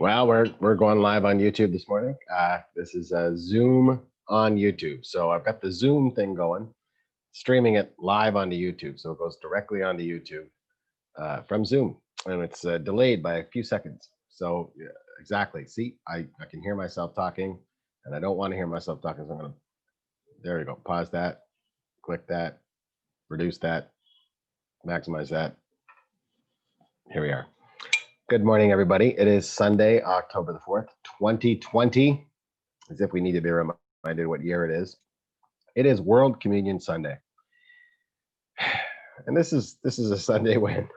Well, we're going live on YouTube this morning. This is a Zoom on YouTube. So I've got the Zoom thing going, streaming it live onto YouTube. So it goes directly onto YouTube from Zoom, and it's delayed by a few seconds. So yeah, exactly. See, I can hear myself talking, and I don't want to hear myself talking. So I'm gonna there we go. Pause that, click that, reduce that, maximize that. Here we are. Good morning, everybody. It is Sunday, October the 4th, 2020. As if we need to be reminded what year it is. It is World Communion Sunday, and this is a Sunday when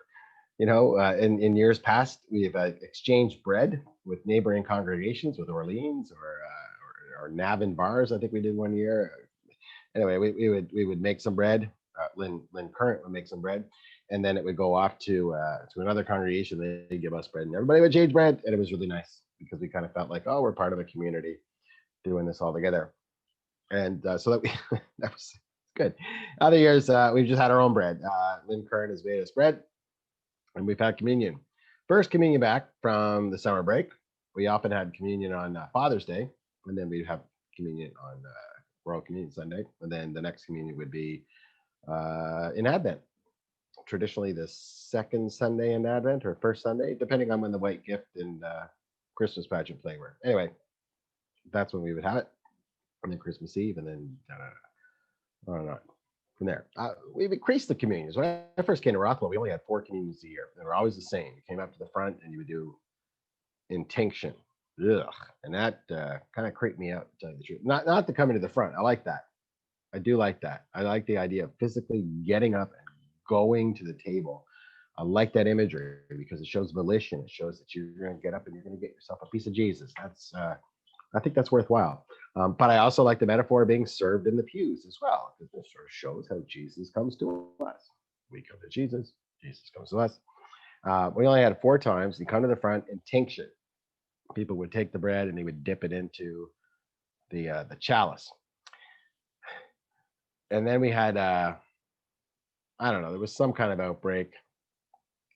in years past we've exchanged bread with neighboring congregations, with Orleans or Navin Bars. I think we did one year. Anyway, we would make some bread. Lynn Current would make some bread, and then it would go off to another congregation. They'd give us bread, and everybody would change bread, and it was really nice because we kind of felt like, oh, we're part of a community doing this all together. And so that we that was good. Other years we've just had our own bread. Lynn Curran has made us bread, and we've had communion. First communion back from the summer break. We often had communion on Father's Day, and then we'd have communion on World Communion Sunday, and then the next communion would be in Advent. Traditionally, the second Sunday in Advent or first Sunday, depending on when the White Gift and Christmas pageant play were. Anyway, that's when we would have it, and then Christmas Eve, and then on and on from there. We've increased the communions. When I first came to Rothwell, we only had 4 communions a year. They were always the same. You came up to the front and you would do intinction. Ugh. And that kind of creeped me out, to tell you the truth. Not the coming to the front. I like that. I do like that. I like the idea of physically getting up and going to the table. I like that imagery because it shows volition. It shows that you're going to get up and you're going to get yourself a piece of Jesus. I think that's worthwhile. But I also like the metaphor of being served in the pews as well, because this sort of shows how Jesus comes to us. We come to Jesus, Jesus comes to us. We only had 4 times. You come to the front, intinction. People would take the bread and they would dip it into the chalice. And then we had, I don't know, there was some kind of outbreak,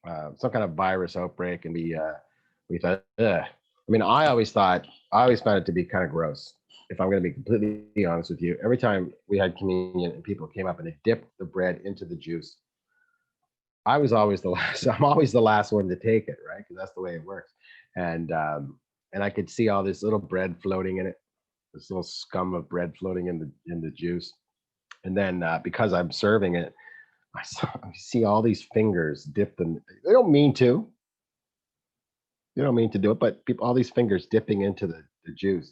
some kind of virus outbreak, and we thought, ugh. I mean, I always found it to be kind of gross. If I'm going to be completely honest with you, every time we had communion and people came up and they dipped the bread into the juice, I was always the last. I'm always the last one to take it, right? Because that's the way it works. And I could see all this little bread floating in it, this little scum of bread floating in the juice. And then because I'm serving it, I see all these fingers dipped in. They don't mean to. You don't mean to do it, but all these fingers dipping into the juice.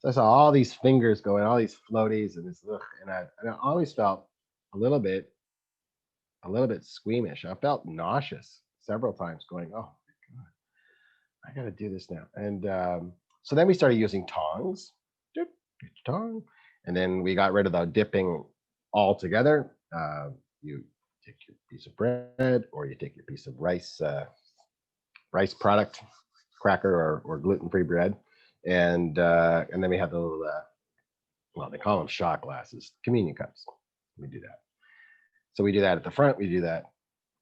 So I saw all these fingers going, all these floaties, and I always felt a little bit squeamish. I felt nauseous several times, going, oh my God, I got to do this now. And so then we started using tongs, dip, tong, and then we got rid of the dipping altogether. You take your piece of bread, or you take your piece of rice product, cracker or gluten-free bread, and then we have the little well, they call them shot glasses, communion cups. We do that. So we do that at the front. We do that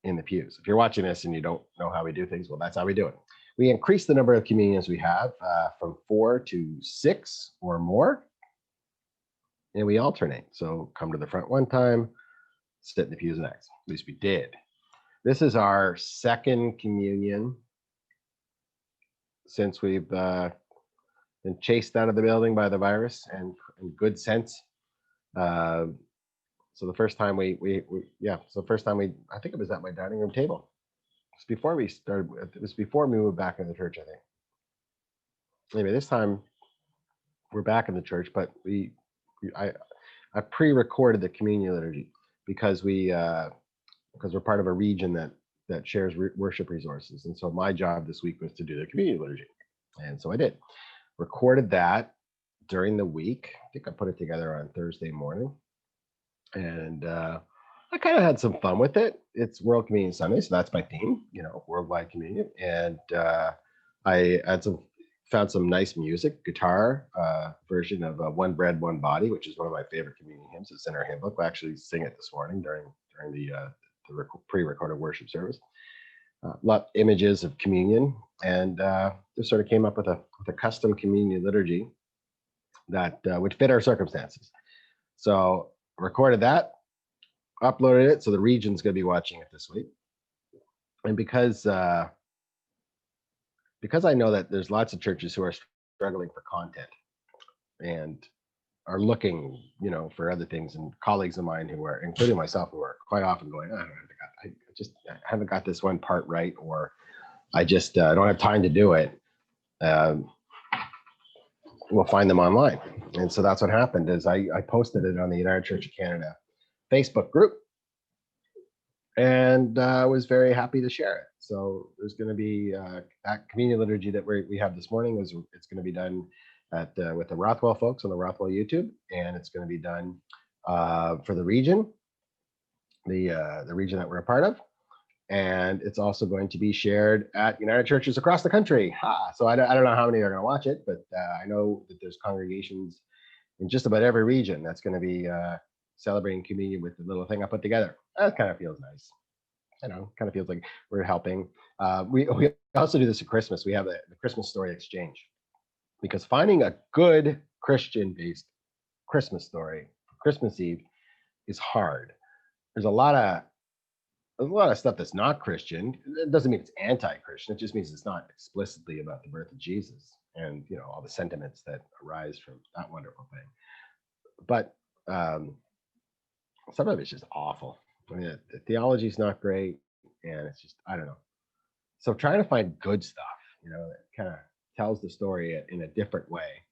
in the pews. If you're watching this and you don't know how we do things, well, that's how we do it. We increase the number of communions we have from 4 to 6 or more, and we alternate. So come to the front one time, sit in the pews next. At least we did. This is our second communion since we've been chased out of the building by the virus, and in good sense. So the first time I think it was at my dining room table. It was before we moved back in the church, I think. Anyway, this time we're back in the church, but I pre-recorded the communion liturgy because we're part of a region that shares worship resources. And so my job this week was to do the communion liturgy. And so I did. Recorded that during the week. I think I put it together on Thursday morning. And I kind of had some fun with it. It's World Communion Sunday, so that's my theme, worldwide communion. And I found some nice music, guitar version of One Bread, One Body, which is one of my favorite communion hymns. It's in our hymn book. We'll actually sing it this morning during the pre-recorded worship service. Lot images of communion, and just sort of came up with a custom communion liturgy that would fit our circumstances. So recorded that, uploaded it. So the region's going to be watching it this week. And because I know that there's lots of churches who are struggling for content and are looking, for other things, and colleagues of mine who are, including myself, who are quite often going, I haven't got this one part right, or I just don't have time to do it. We'll find them online. And so that's what happened is I posted it on the United Church of Canada Facebook group, and was very happy to share it. So there's going to be that communion liturgy that we have this morning. It's going to be done with the Rothwell folks on the Rothwell YouTube, and it's going to be done for the region, the region that we're a part of. And it's also going to be shared at United Churches across the country. So I don't know how many are going to watch it, but I know that there's congregations in just about every region that's going to be celebrating communion with the little thing I put together. That kind of feels nice. Kind of feels like we're helping. We also do this at Christmas. We have the Christmas story exchange, because finding a good Christian-based Christmas story for Christmas Eve is hard. There's a lot of stuff that's not Christian. It doesn't mean it's anti-Christian. It just means it's not explicitly about the birth of Jesus and all the sentiments that arise from that wonderful thing. But some of it's just awful. I mean, the theology is not great, and it's just, I don't know. So trying to find good stuff, that kind of tells the story in a different way,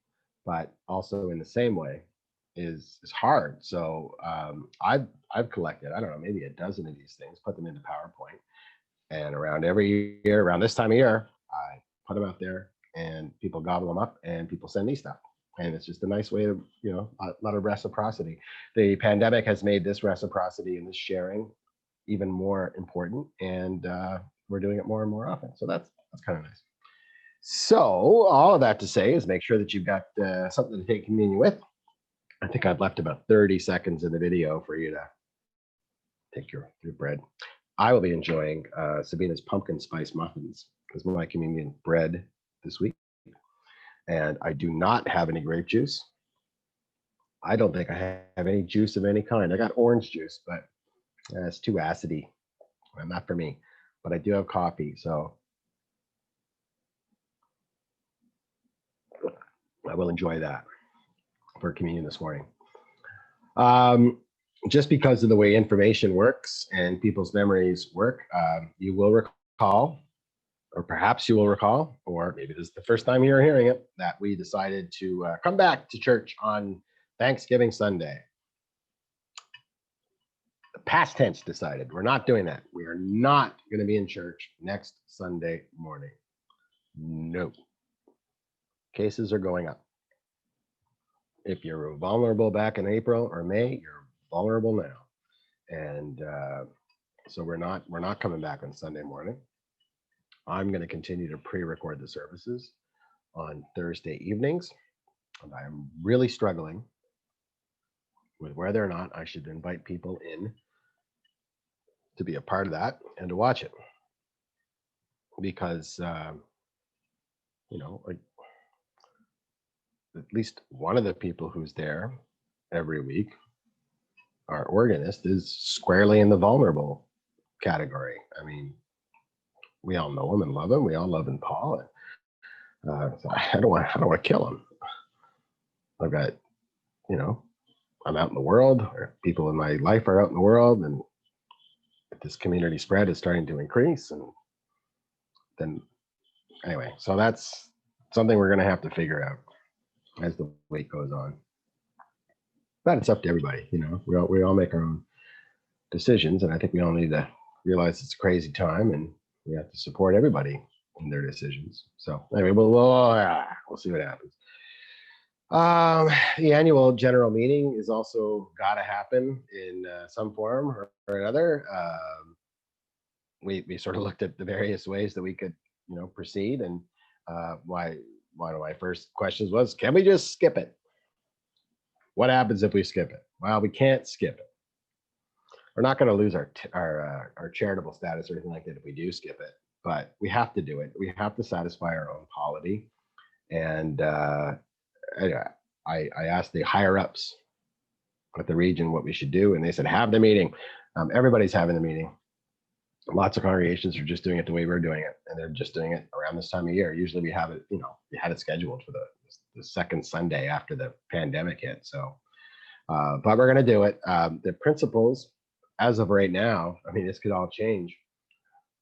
but also in the same way, is hard. So I've collected, I don't know, maybe a dozen of these things, put them into PowerPoint, and around every year, around this time of year, I put them out there, and people gobble them up, and people send me stuff. And it's just a nice way to, a lot of reciprocity. The pandemic has made this reciprocity and this sharing even more important, and we're doing it more and more often. So that's kind of nice. So all of that to say is make sure that you've got something to take communion with. I think I've left about 30 seconds in the video for you to take your bread. I will be enjoying Sabina's pumpkin spice muffins as my communion bread this week. And I do not have any grape juice. I don't think I have any juice of any kind. I got orange juice, but it's too acidy. Not for me. But I do have coffee, so I will enjoy that for communion this morning. Just because of the way information works and people's memories work, you will recall, or perhaps you will recall, or maybe this is the first time you're hearing it, that we decided to come back to church on Thanksgiving Sunday. The past tense decided we're not doing that. We are not going to be in church next Sunday morning. No. Cases are going up. If you were vulnerable back in April or May, you're vulnerable now. And so we're not coming back on Sunday morning. I'm going to continue to pre-record the services on Thursday evenings. And I am really struggling with whether or not I should invite people in to be a part of that and to watch it. Because, like, at least one of the people who's there every week, our organist, is squarely in the vulnerable category. I mean, we all know him and love him. We all love Paul. And, so I don't want to kill him. I've got, I'm out in the world, or people in my life are out in the world, and this community spread is starting to increase. And then, anyway, so that's something we're going to have to figure out as the week goes on. But it's up to everybody, we all make our own decisions, and I think we all need to realize it's a crazy time, and we have to support everybody in their decisions. So anyway, we'll see what happens. The annual general meeting is also got to happen in some form or another. We sort of looked at the various ways that we could, proceed, and one of my first questions was, can we just skip it? What happens if we skip it? Well, we can't skip it. We're not going to lose our charitable status or anything like that if we do skip it. but we have to do it. We have to satisfy our own polity. And I, I asked the higher ups at the region what we should do, and they said have the meeting. Everybody's having the meeting. Lots of congregations are just doing it the way we're doing it, and they're just doing it around this time of year. Usually we have it, we had it scheduled for the second Sunday after the pandemic hit. So, but we're going to do it. The principles, as of right now, I mean, this could all change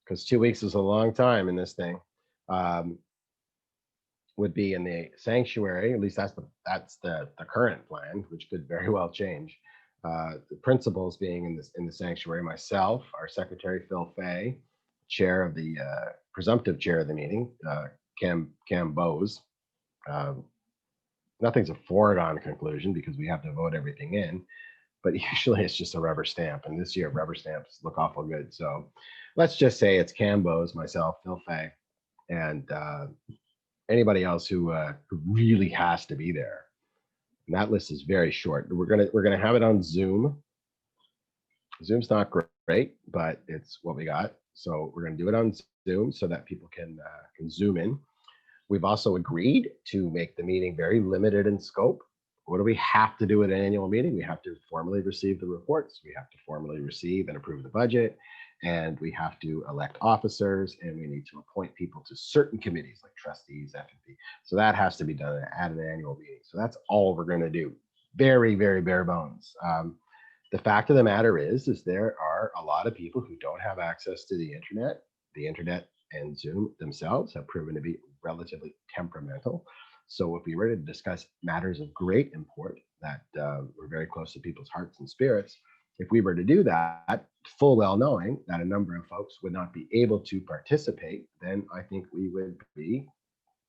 because 2 weeks is a long time in this thing. Would be in the sanctuary. At least that's the current plan, which could very well change. The principals being in the sanctuary, myself, our secretary Phil Fay, chair of the presumptive chair of the meeting, Cam Bowes. Nothing's a foregone conclusion because we have to vote everything in, but usually it's just a rubber stamp. And this year rubber stamps look awful good. So let's just say it's Cam Bowes, myself, Phil Fay, and anybody else who really has to be there. And that list is very short. We're gonna have it on Zoom. Zoom's not great, but it's what we got. So we're gonna do it on Zoom so that people can zoom in. We've also agreed to make the meeting very limited in scope. What do we have to do at an annual meeting? We have to formally receive the reports. We have to formally receive and approve the budget. And we have to elect officers, and we need to appoint people to certain committees like trustees, F&P. So that has to be done at an annual meeting. So that's all we're going to do. Very, very bare bones. The fact of the matter is there are a lot of people who don't have access to the internet. The internet and Zoom themselves have proven to be relatively temperamental. So if we were to discuss matters of great import that were very close to people's hearts and spirits, if we were to do that, full well knowing that a number of folks would not be able to participate, then I think we would be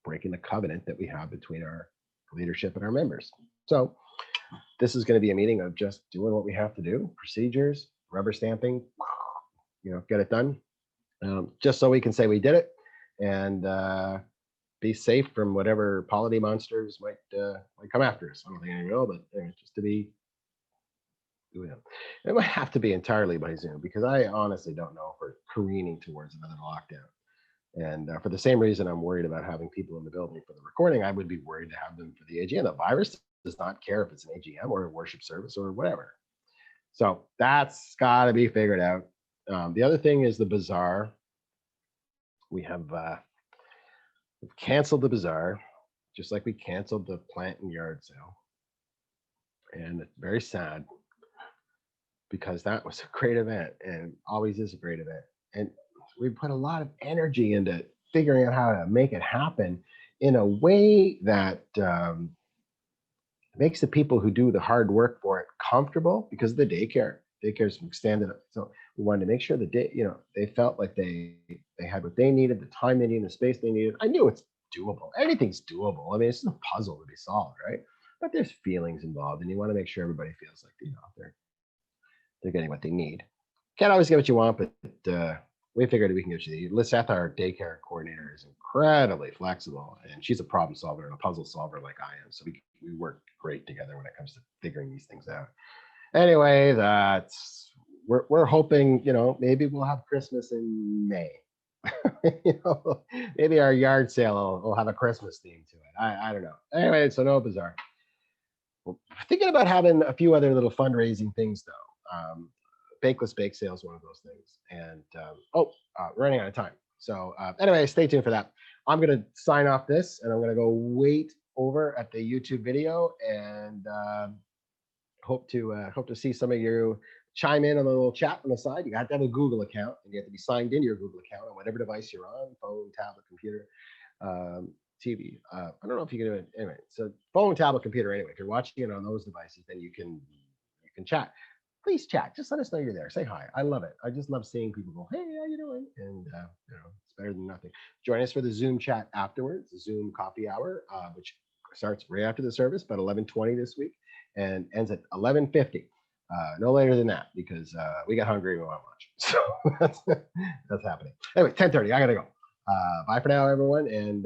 breaking the covenant that we have between our leadership and our members. So this is going to be a meeting of just doing what we have to do, procedures, rubber stamping, get it done, just so we can say we did it and be safe from whatever polity monsters might come after us. I don't think anyone will, but just to be. It might have to be entirely by Zoom because I honestly don't know if we're careening towards another lockdown. And for the same reason I'm worried about having people in the building for the recording, I would be worried to have them for the AGM. The virus does not care if it's an AGM or a worship service or whatever. So that's got to be figured out. The other thing is the bazaar. We have we've canceled the bazaar, just like we canceled the plant and yard sale. And it's very sad, because that was a great event and always is a great event. And we put a lot of energy into figuring out how to make it happen in a way that makes the people who do the hard work for it comfortable, because of the daycare. Daycare is extended. So we wanted to make sure that they felt like they had what they needed, the time they needed, the space they needed. I knew it's doable. Anything's doable. I mean, it's a puzzle to be solved, right? But there's feelings involved, and you want to make sure everybody feels like they're getting what they need. Can't always get what you want, but we figured we can get you. Lisette, our daycare coordinator, is incredibly flexible, and she's a problem solver and a puzzle solver like I am. So we work great together when it comes to figuring these things out. Anyway, we're hoping, maybe we'll have Christmas in May. Maybe our yard sale will have a Christmas theme to it. I don't know. Anyway, so no bazaar. We're thinking about having a few other little fundraising things though. Bakeless bake sale is one of those things. And running out of time. So anyway, stay tuned for that. I'm going to sign off this, and I'm going to go wait over at the YouTube video, and hope to see some of you chime in on the little chat on the side. You have to have a Google account, and you have to be signed into your Google account on whatever device you're on, phone, tablet, computer, TV. I don't know if you can do it anyway. So phone, tablet, computer. Anyway, if you're watching it on those devices, then you can chat. Please chat. Just let us know you're there. Say hi. I love it. I just love seeing people go, hey, how you doing? And it's better than nothing. Join us for the Zoom chat afterwards, the Zoom coffee hour, which starts right after the service, about 11:20 this week, and ends at 11:50. No later than that, because we got hungry and we want lunch. So that's happening. Anyway, 10:30. I gotta go. Bye for now, everyone, and